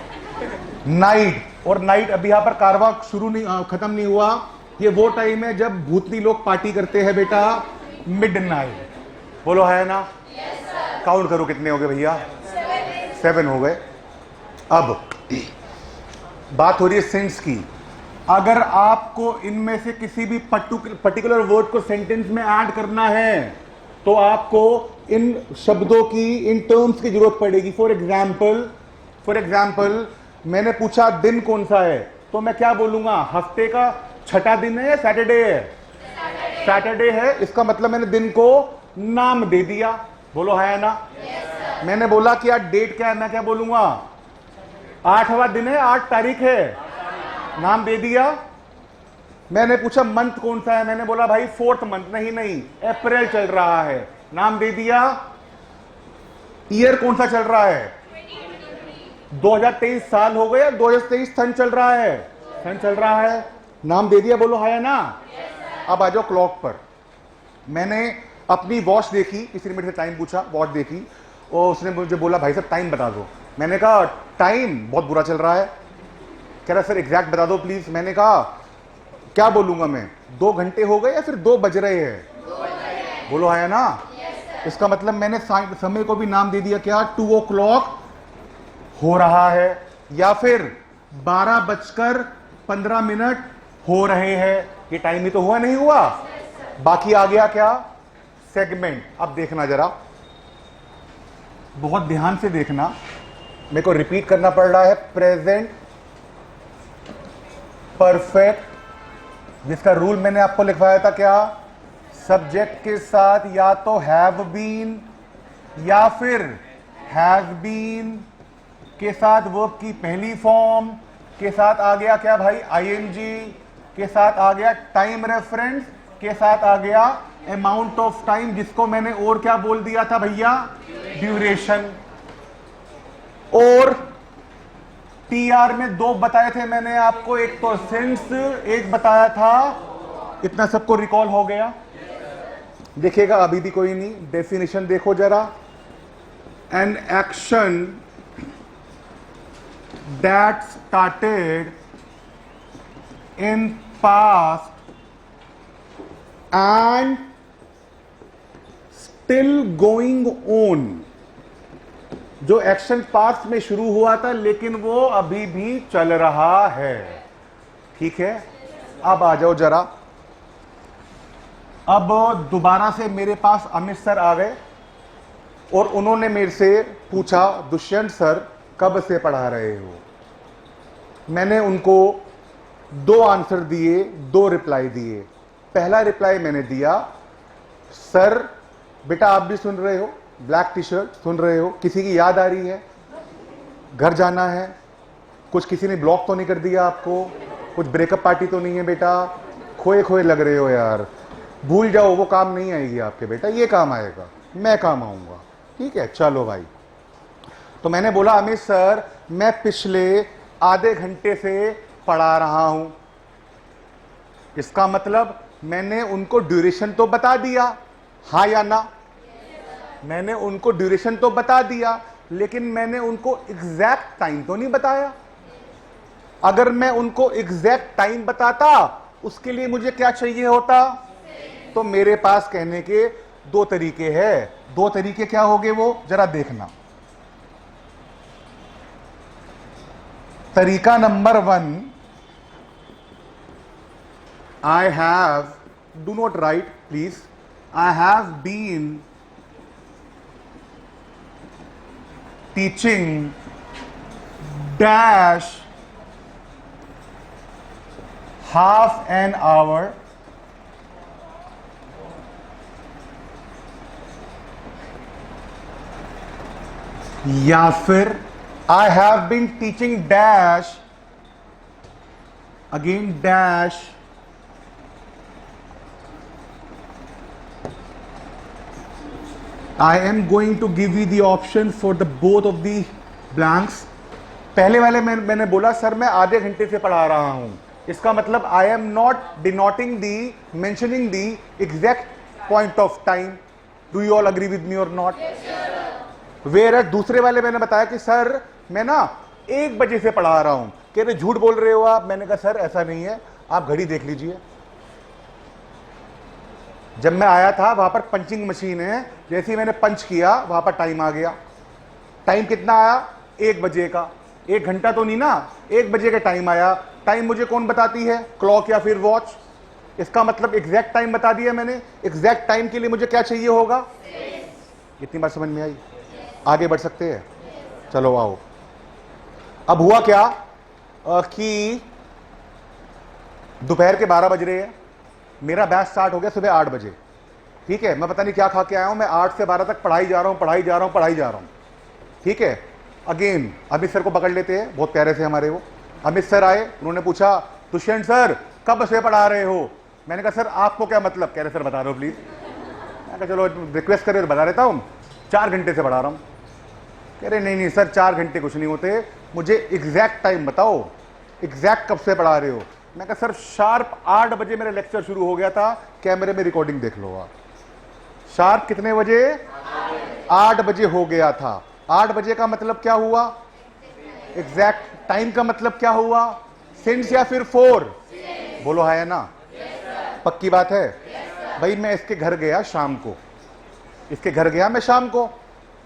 Speaker 1: नाइट, और नाइट अभी यहां पर कारवा शुरू नहीं, खत्म नहीं हुआ। ये वो टाइम है जब भूतनी लोग पार्टी करते हैं बेटा, मिडनाइट। बोलो है ना? काउंट करो कितने हो गए भैया, 7 हो गए। अब बात हो रही है सेंस की। अगर आपको इनमें से किसी भी पर्टिकुलर वर्ड को सेंटेंस में ऐड करना है तो आपको इन शब्दों की, इन टर्म्स की जरूरत पड़ेगी। फॉर एग्जाम्पल मैंने पूछा दिन कौन सा है, तो मैं क्या बोलूंगा, हफ्ते का छठा दिन है या सैटरडे है, सैटरडे है। इसका मतलब मैंने दिन को नाम दे दिया। बोलो है ना? मैंने बोला कि यार डेट क्या है, मैं क्या बोलूंगा, 8वां दिन है, 8 तारीख है, नाम दे दिया। मैंने पूछा मंथ कौन सा है, मैंने बोला भाई 4th मंथ, नहीं अप्रैल चल रहा है, नाम दे दिया। ईयर कौन सा चल रहा है, 2023 साल हो गया, 2023 सन चल रहा है, सन चल रहा है, नाम दे दिया। बोलो है ना? अब आ जाओ क्लॉक पर। मैंने अपनी वॉच देखी, किसी ने मेरे से टाइम पूछा, वॉच देखी, और उसने मुझे बोला भाई साहब टाइम बता दो। मैंने कहा टाइम बहुत बुरा चल रहा है। कह रहा सर एग्जैक्ट बता दो प्लीज। मैंने कहा क्या बोलूंगा मैं, 2 घंटे हो गए या फिर 2 बज रहे हैं। बोलो है ना? इसका मतलब मैंने समय को भी नाम दे दिया, क्या 2 o'clock हो रहा है, या फिर 12:15 हो रहे हैं। ये टाइम ही तो हुआ, नहीं हुआ? बाकी आ गया क्या, सेगमेंट। अब देखना जरा, बहुत ध्यान से देखना, मेरे को रिपीट करना पड़ रहा है। प्रेजेंट परफेक्ट, जिसका रूल मैंने आपको लिखवाया था क्या, सब्जेक्ट के साथ या तो हैव बीन या फिर हैज बीन के साथ वर्ब की पहली फॉर्म के साथ आ गया क्या भाई, आईएनजी के साथ आ गया टाइम रेफरेंस, के साथ आ गया अमाउंट ऑफ टाइम, जिसको मैंने और क्या बोल दिया था भैया, ड्यूरेशन। और टीआर में 2 बताए थे मैंने आपको, एक तो सेंस, एक बताया था। इतना सबको रिकॉल हो गया? देखिएगा अभी भी कोई नहीं, डेफिनेशन देखो जरा। An action that started in past and still going on, जो एक्शन पास्ट में शुरू हुआ था लेकिन वो अभी भी चल रहा है। ठीक है, अब आ जाओ जरा। अब दोबारा से मेरे पास अमित सर आ गए और उन्होंने मेरे से पूछा, दुष्यंत सर कब से पढ़ा रहे हो? मैंने उनको 2 आंसर दिए, 2 रिप्लाई दिए। पहला रिप्लाई मैंने दिया, सर बेटा आप भी सुन रहे हो, ब्लैक टी शर्ट सुन रहे हो, किसी की याद आ रही है, घर जाना है, कुछ किसी ने ब्लॉक तो नहीं कर दिया आपको, कुछ ब्रेकअप पार्टी तो नहीं है बेटा, खोए खोए लग रहे हो यार, भूल जाओ, वो काम नहीं आएगी आपके बेटा, ये काम आएगा, मैं काम आऊंगा। ठीक है, चलो भाई। तो मैंने बोला, अमित सर मैं पिछले आधे घंटे से पढ़ा रहा हूं। इसका मतलब मैंने उनको ड्यूरेशन तो बता दिया, हाँ या ना? मैंने उनको ड्यूरेशन तो बता दिया, लेकिन मैंने उनको एग्जैक्ट टाइम तो नहीं बताया। अगर मैं उनको एग्जैक्ट टाइम बताता, उसके लिए मुझे क्या चाहिए होता? तो मेरे पास कहने के 2 तरीके हैं। 2 तरीके क्या होंगे वो जरा देखना। तरीका number 1, I have, do not write please, I have been teaching dash half an hour या फिर I have been teaching dash, again dash I am going to give you the option for the both of the blanks. पहले वाले मैंने बोला सर मैं आधे घंटे से पढ़ा रहा हूं, इसका मतलब I am not denoting the mentioning the exact point of time. Do you all agree with me or not? Yes, sir. Whereas दूसरे वाले मैंने बताया कि सर मैं ना 1 बजे से पढ़ा रहा हूं। कह रहे झूठ बोल रहे हो आप। मैंने कहा सर ऐसा नहीं है, आप घड़ी देख लीजिए, जब मैं आया था वहां पर पंचिंग मशीन है, जैसे ही मैंने पंच किया वहां पर टाइम आ गया। टाइम कितना आया? 1 बजे का। 1 घंटा तो नहीं ना, 1 बजे का टाइम आया। टाइम मुझे कौन बताती है? क्लॉक या फिर वॉच। इसका मतलब एग्जैक्ट टाइम बता दिया मैंने। एग्जैक्ट टाइम के लिए मुझे क्या चाहिए होगा? इतनी बात समझ में आई? आगे बढ़ सकते हैं? चलो आओ। अब हुआ क्या कि दोपहर के 12 बज रहे हैं, मेरा बैच स्टार्ट हो गया सुबह 8 बजे। ठीक है, मैं पता नहीं क्या खा के आया हूं, मैं 8 से 12 तक पढ़ाई जा रहा हूं। ठीक है, अगेन अमित सर को पकड़ लेते हैं, बहुत प्यारे से हमारे वो। अमित सर आए, उन्होंने पूछा दुष्यंत सर कब से पढ़ा रहे हो? मैंने कहा सर आपको क्या मतलब? कह रहे सर बता दो प्लीज। मैंने कहा चलो रिक्वेस्ट करे तो बता देता हूं, 4 घंटे से पढ़ा रहा हूं। कह रहे नहीं सर 4 घंटे कुछ नहीं होते, मुझे एग्जैक्ट टाइम बताओ, एग्जैक्ट कब से पढ़ा रहे हो? मैं कहा सर शार्प 8 बजे मेरा लेक्चर शुरू हो गया था, कैमरे में रिकॉर्डिंग देख लो आप। शार्प कितने बजे? 8 बजे हो गया था। 8 बजे का मतलब क्या हुआ? एग्जैक्ट टाइम का मतलब क्या हुआ? सिंस या फिर 4? बोलो है ना? पक्की बात है? भाई मैं इसके घर गया शाम को, मैं शाम को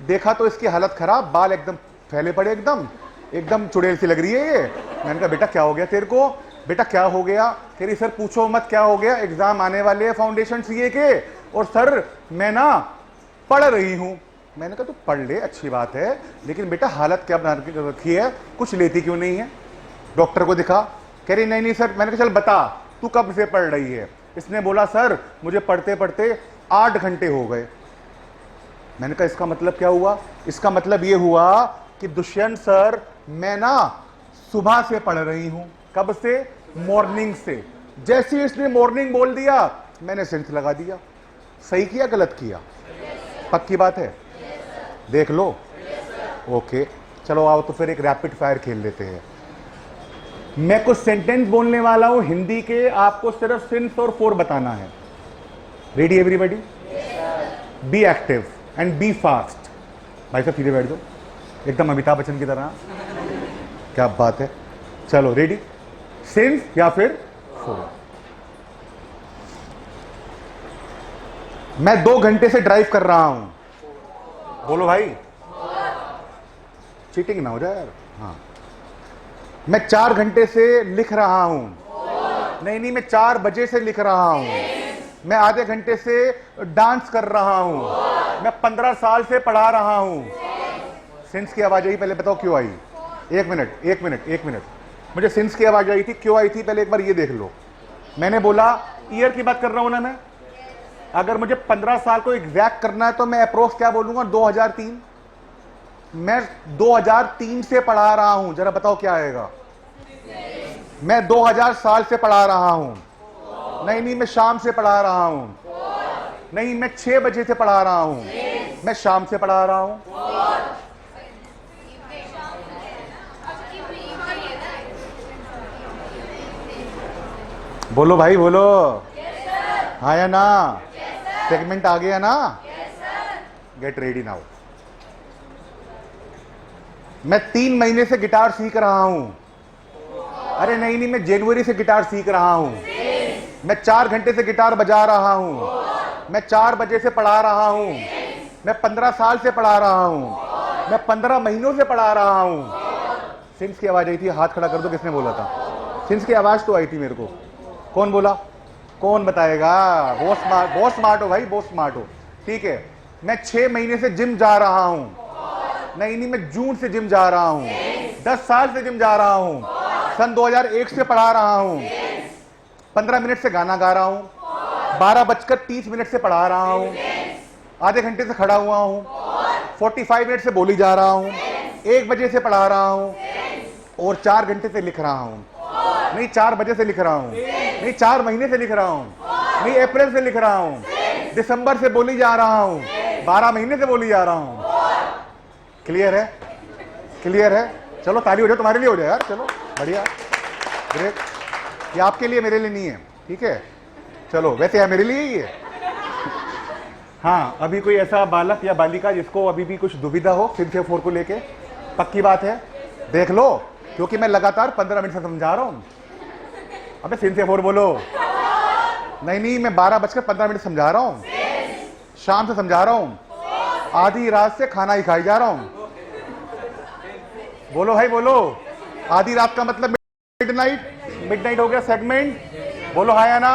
Speaker 1: देखा तो इसकी हालत खराब, बाल एकदम फैले पड़े, एकदम चुड़ैल सी लग रही है ये। मैंने कहा बेटा क्या हो गया तेरे को? बेटा क्या हो गया? कह रही सर पूछो मत क्या हो गया, एग्जाम आने वाले हैं फाउंडेशन सीए के, और सर मैं ना पढ़ रही हूं। मैंने कहा तू पढ़ ले, अच्छी बात है, लेकिन बेटा हालत क्या बना रखी है, कुछ लेती क्यों नहीं है? डॉक्टर को दिखा। कह रही नहीं सर। मैंने कहा चल बता तू कब से पढ़ रही है? इसने बोला सर मुझे पढ़ते पढ़ते 8 घंटे हो गए। मैंने कहा इसका मतलब क्या हुआ? इसका मतलब ये हुआ कि दुष्यंत सर मैं ना सुबह से पढ़ रही हूं। कब से? मॉर्निंग से। जैसे ही इसने मॉर्निंग बोल दिया मैंने सेंस लगा दिया। सही किया गलत किया? पक्की बात है? देख लो। ओके चलो आओ तो फिर एक रैपिड फायर खेल लेते हैं। मैं कुछ सेंटेंस बोलने वाला हूं हिंदी के, आपको सिर्फ सिंस और फोर बताना है। Ready everybody? Be active and be fast. भाई साहब सीधे बैठ जाओ, एकदम अमिताभ बच्चन की तरह। क्या बात है। चलो रेडी? सिंस या फिर फोर। मैं 2 घंटे से ड्राइव कर रहा हूं। बोलो भाई, चीटिंग ना हो जाए यार। हाँ, मैं 4 घंटे से लिख रहा हूं। नहीं, मैं 4 बजे से लिख रहा हूं। मैं आधे घंटे से डांस कर रहा हूं। मैं 15 साल से पढ़ा रहा हूं। सिंस की आवाज आई, पहले बताओ क्यों आई। एक मिनट, मुझे सिंस की आवाज आई थी, क्यों आई थी पहले एक बार ये देख लो। मैंने बोला ईयर की बात कर रहा हूं ना मैं। अगर मुझे 15 साल को एग्जैक्ट करना है तो मैं अप्रोक्स क्या बोलूंगा, 2003। मैं 2003 से पढ़ा रहा हूं, जरा बताओ क्या आएगा। मैं 2000 साल से पढ़ा रहा हूं। नहीं, मैं शाम से पढ़ा रहा हूं। नहीं, मैं 6 बजे से पढ़ा रहा हूं। मैं शाम से पढ़ा रहा हूं। बोलो भाई बोलो। हाँ या ना। सेगमेंट आ गया ना। Get ready now. मैं 3 महीने से गिटार सीख रहा हूं। अरे नहीं, मैं जनवरी से गिटार सीख रहा हूं। मैं 4 घंटे से गिटार बजा रहा हूं। मैं 4 बजे से पढ़ा रहा हूं। मैं 15 साल से पढ़ा रहा हूं। मैं 15 महीनों से पढ़ा रहा हूं। सिंस की आवाज आई थी, हाथ खड़ा कर दो, किसने बोला था। सिंस की आवाज तो आई थी मेरे को। कौन बोला, कौन बताएगा। बहुत स्मार्ट हो भाई, बहुत स्मार्ट हो। ठीक है, मैं 6 महीने से जिम जा रहा हूं। नहीं, मैं जून से जिम जा रहा हूं। 10 साल से जिम जा रहा हूं। सन 2001 से पढ़ा रहा हूं। 15 मिनट से गाना गा रहा हूं। 12:30 से पढ़ा रहा हूं। आधे घंटे से खड़ा हुआ हूं। 45 मिनट से बोली जा रहा हूं। 1 बजे से पढ़ा रहा हूं और 4 घंटे से लिख रहा हूं। नहीं, 4 बजे से लिख रहा हूं। नहीं, 4 महीने से लिख रहा हूं। नहीं, अप्रैल से लिख रहा हूं। दिसंबर से बोली जा रहा हूं। 12 महीने से बोली जा रहा हूं। क्लियर है, क्लियर है। चलो ताली हो जाए, तुम्हारे लिए हो जाए यार। चलो बढ़िया, ग्रेट। ये आपके लिए, मेरे लिए नहीं है, ठीक है। चलो, वैसे है मेरे लिए ही है। हाँ, अभी कोई ऐसा बालक या बालिका जिसको अभी भी कुछ दुविधा हो सिंथिया 4 को लेके, पक्की बात है, देख लो, क्योंकि मैं लगातार 15 मिनट से समझा रहा हूं। अबे सिंथिया 4 बोलो। नहीं, मैं 12:15 समझा रहा हूं। शाम से समझा रहा हूं। आधी रात से खाना ही खाई जा रहा हूं। बोलो भाई बोलो। आधी रात का मतलब मिडनाइट हो गया सेगमेंट। बोलो हाँ या ना।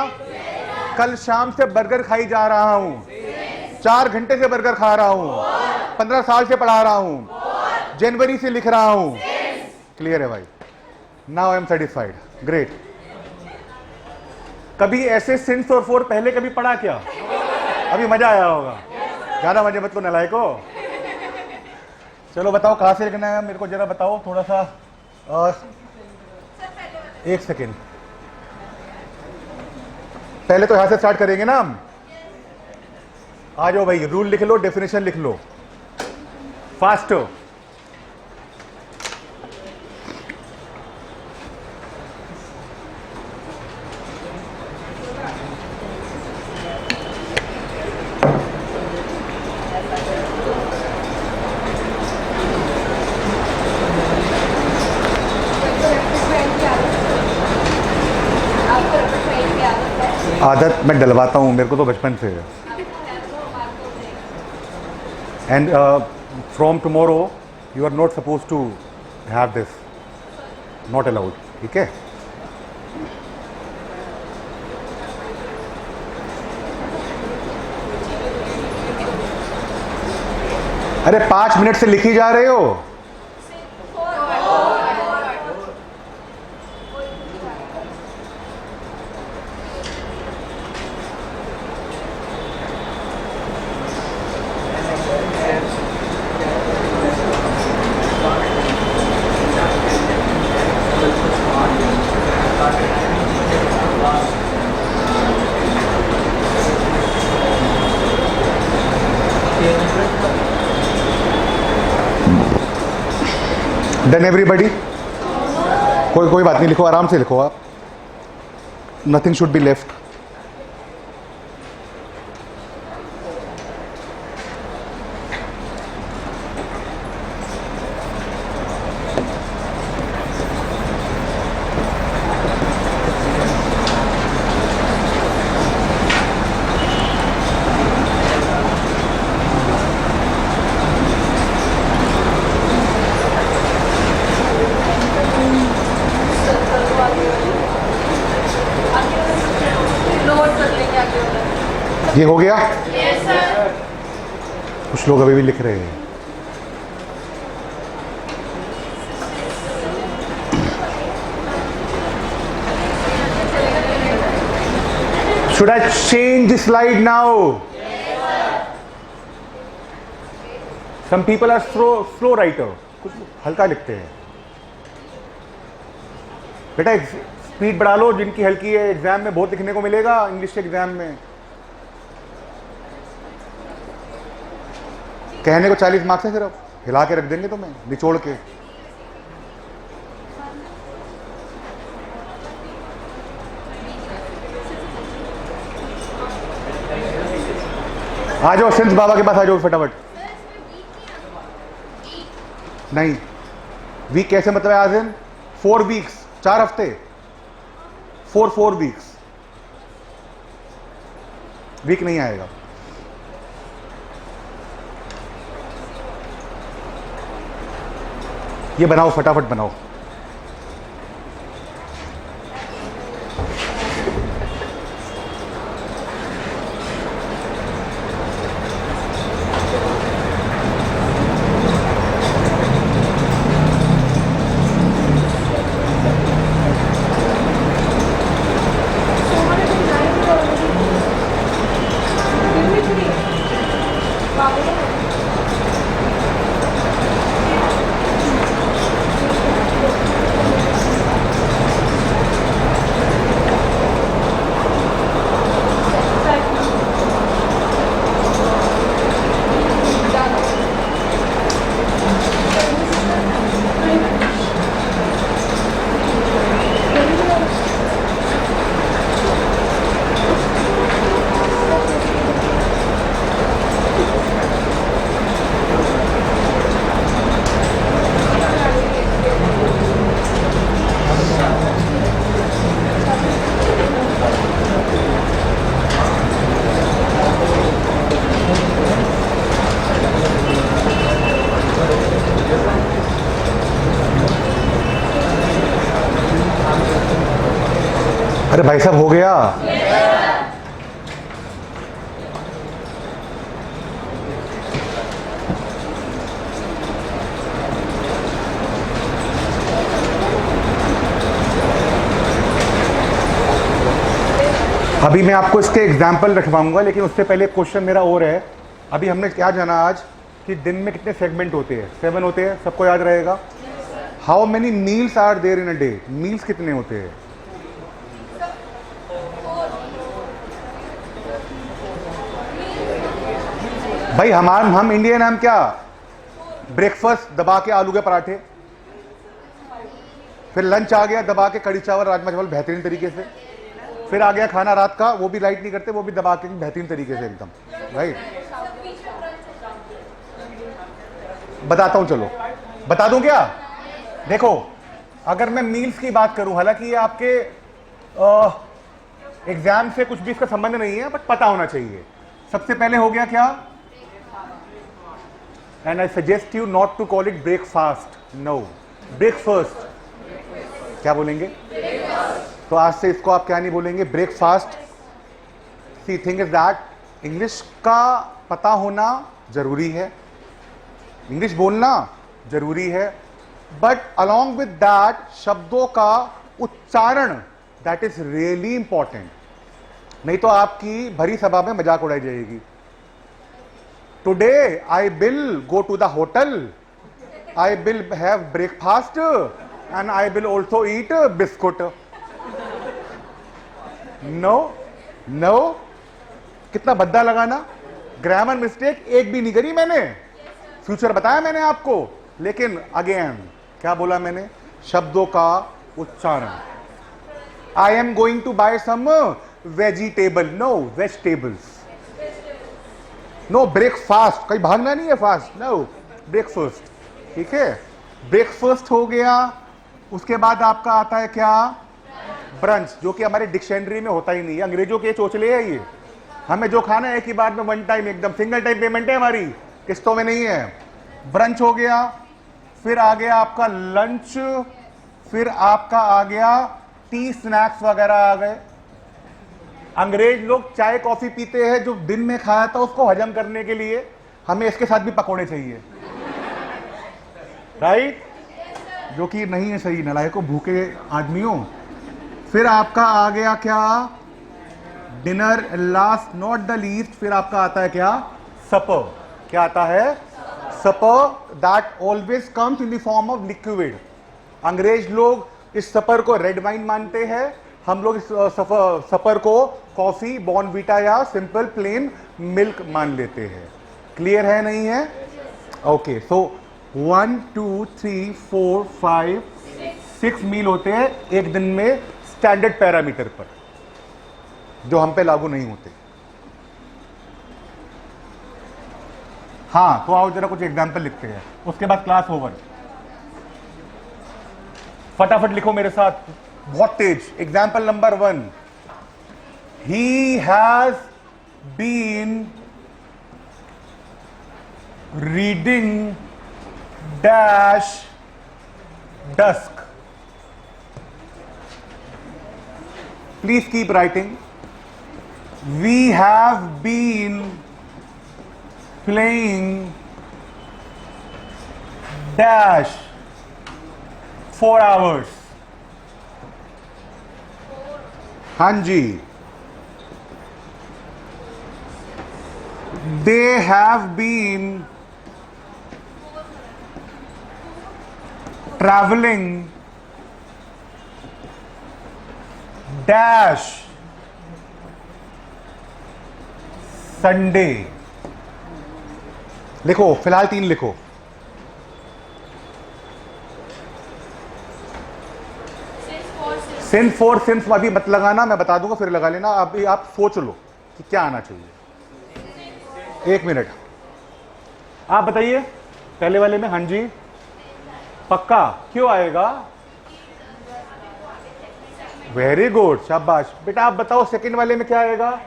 Speaker 1: कल शाम से बर्गर खाई जा रहा हूं। 4 घंटे से बर्गर खा रहा हूं। 15 साल से पढ़ा रहा हूं। जनवरी से लिख रहा हूं। क्लियर है भाई। Now I am satisfied, great. कभी ऐसे सिंस और 4 पहले कभी पढ़ा क्या? अभी मजा आया होगा। ज्यादा मजे मत लो नलायको। चलो बताओ कहां से लिखना है, मेरे को जरा बताओ थोड़ा सा। 1 सेकेंड, पहले तो यहां से स्टार्ट करेंगे ना हम। आ जाओ भाई, रूल लिख लो, डेफिनेशन लिख लो, फास्ट। आदत मैं डलवाता हूँ, मेरे को तो बचपन से है। And from tomorrow you are not suppose to have this, not allowed, ठीक है। अरे 5 मिनट से लिखी जा रहे हो। Done everybody. कोई बात नहीं, लिखो, आराम से लिखो आप, नथिंग शुड बी लेफ्ट। ये हो गया?
Speaker 2: Yes, sir.
Speaker 1: कुछ लोग अभी भी लिख रहे हैं। Should I change the slide now?
Speaker 2: Yes, sir.
Speaker 1: Some people are slow writer. कुछ हल्का लिखते हैं। बेटा स्पीड बढ़ा लो, जिनकी हल्की है एग्जाम में बहुत लिखने को मिलेगा इंग्लिश के एग्जाम में। कहने को 40 मार्क्स है, सिर्फ हिला के रख देंगे तुम्हें निचोड़ के। आ जाओ सिंस बाबा के पास, आ जाओ फटाफट। नहीं, वीक कैसे मतलब है? आज इन 4 वीक्स, 4 हफ्ते, 4 वीक्स, वीक नहीं आएगा। ये बनाओ, फटाफट बनाओ। अरे भाई साहब हो गया? अभी मैं आपको इसके एग्जाम्पल रखवाऊंगा, लेकिन उससे पहले क्वेश्चन मेरा और है। अभी हमने क्या जाना आज कि दिन में कितने सेगमेंट होते हैं? 7 होते हैं, सबको याद रहेगा। How many meals are there in a day? Meals कितने होते हैं? भाई हम इंडियन, हम क्या ब्रेकफास्ट दबा के आलू के पराठे, फिर लंच आ गया दबा के कड़ी चावल राजमा चावल बेहतरीन तरीके से, फिर आ गया खाना रात का, वो भी लाइट नहीं करते, वो भी दबा के बेहतरीन तरीके से एकदम राइट। बताता हूं, चलो बता दूं क्या? देखो, अगर मैं मील्स की बात करूं, हालांकि ये आपके एग्जाम से कुछ भी इसका संबंध नहीं है, बट पता होना चाहिए। सबसे पहले हो गया क्या? And I suggest you not to call it breakfast, no, breakfast. क्या बोलेंगे? तो आज से इसको आप क्या नहीं बोलेंगे, breakfast. See thing is that English का पता होना जरूरी है, इंग्लिश बोलना जरूरी है, बट अलॉन्ग विद दैट शब्दों का उच्चारण, दैट इज रियली इंपॉर्टेंट। नहीं तो आपकी भरी सभा में मजाक उड़ाई जाएगी। Today I will go to the hotel, I will have breakfast and I will also eat biscuit. No no, कितना भद्दा लगाना। ग्रामर मिस्टेक एक भी नहीं करी मैंने, फ्यूचर बताया मैंने आपको, लेकिन अगेन क्या बोला मैंने? शब्दों का उच्चारण। I am going to buy some vegetable, no vegetables. No breakfast, कहीं भागना नहीं है फास्ट, नो ब्रेकफास्ट। ठीक है, ब्रेकफास्ट हो गया। उसके बाद आपका आता है क्या? ब्रंच, जो कि हमारे डिक्शनरी में होता ही नहीं है, अंग्रेजों के चोचले है ये। हमें जो खाना है एक ही बार में, वन टाइम, एकदम सिंगल टाइम पेमेंट है हमारी, किस्तों में नहीं है। ब्रंच हो गया, फिर आ गया आपका लंच, फिर आपका आ गया टी स्नैक्स वगैरह आ गए। अंग्रेज लोग चाय कॉफी पीते हैं जो दिन में खाया था उसको हजम करने के लिए, हमें इसके साथ भी पकोड़े चाहिए, राइट? जो कि नहीं है सही, नालायकों, भूखे आदमियों। फिर आपका आ गया क्या? Dinner. Last not the least, फिर आपका आता है क्या? सपर। क्या आता है? Supper. That always comes in the form of liquid. अंग्रेज लोग इस सपर को रेड वाइन मानते हैं, हम लोग इस सपर को कॉफी, बॉर्नवीटा या सिंपल प्लेन मिल्क मान लेते हैं। क्लियर है नहीं है? ओके, सो 1 2 3 4 5 6 मील होते हैं एक दिन में स्टैंडर्ड पैरामीटर पर, जो हम पे लागू नहीं होते। हाँ, तो आओ जरा कुछ एग्जाम्पल लिखते हैं, उसके बाद क्लास ओवर। फटाफट लिखो मेरे साथ, बहुत तेज। एग्जाम्पल नंबर 1, ही has been reading dash dusk. Please keep writing. We have been playing dash 4 hours. हाँ जी। They have been traveling dash Sunday. लिखो, फिलहाल 3 लिखो। सिंस फोर सिंस अभी मत लगाना, मैं बता दूंगा फिर लगा लेना। अभी आप सोच लो कि क्या आना चाहिए। 1 मिनट, आप बताइए पहले वाले में। हाँ जी, पक्का? क्यों आएगा? वेरी गुड, शाबाश बेटा। आप बताओ सेकंड वाले में क्या आएगा?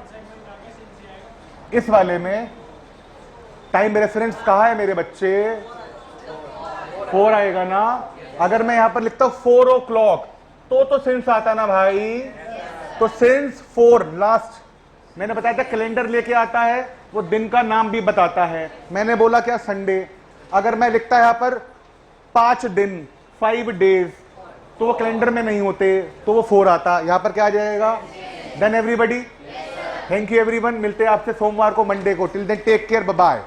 Speaker 1: इस वाले में टाइम रेफरेंस कहाँ है मेरे बच्चे? 4 आएगा ना। अगर मैं यहां पर लिखता हूं 4 o'clock तो सिंस आता ना भाई। तो सिंस 4 लास्ट, मैंने बताया था कैलेंडर लेके आता है, वो दिन का नाम भी बताता है। मैंने बोला क्या? संडे। अगर मैं लिखता यहां पर 5 दिन, 5 डेज, तो वो कैलेंडर में नहीं होते, तो वो 4 आता। यहां पर क्या आ जाएगा? Done everybody? Thank you everyone. मिलते हैं आपसे सोमवार को, मंडे को। Till then take care, bye bye.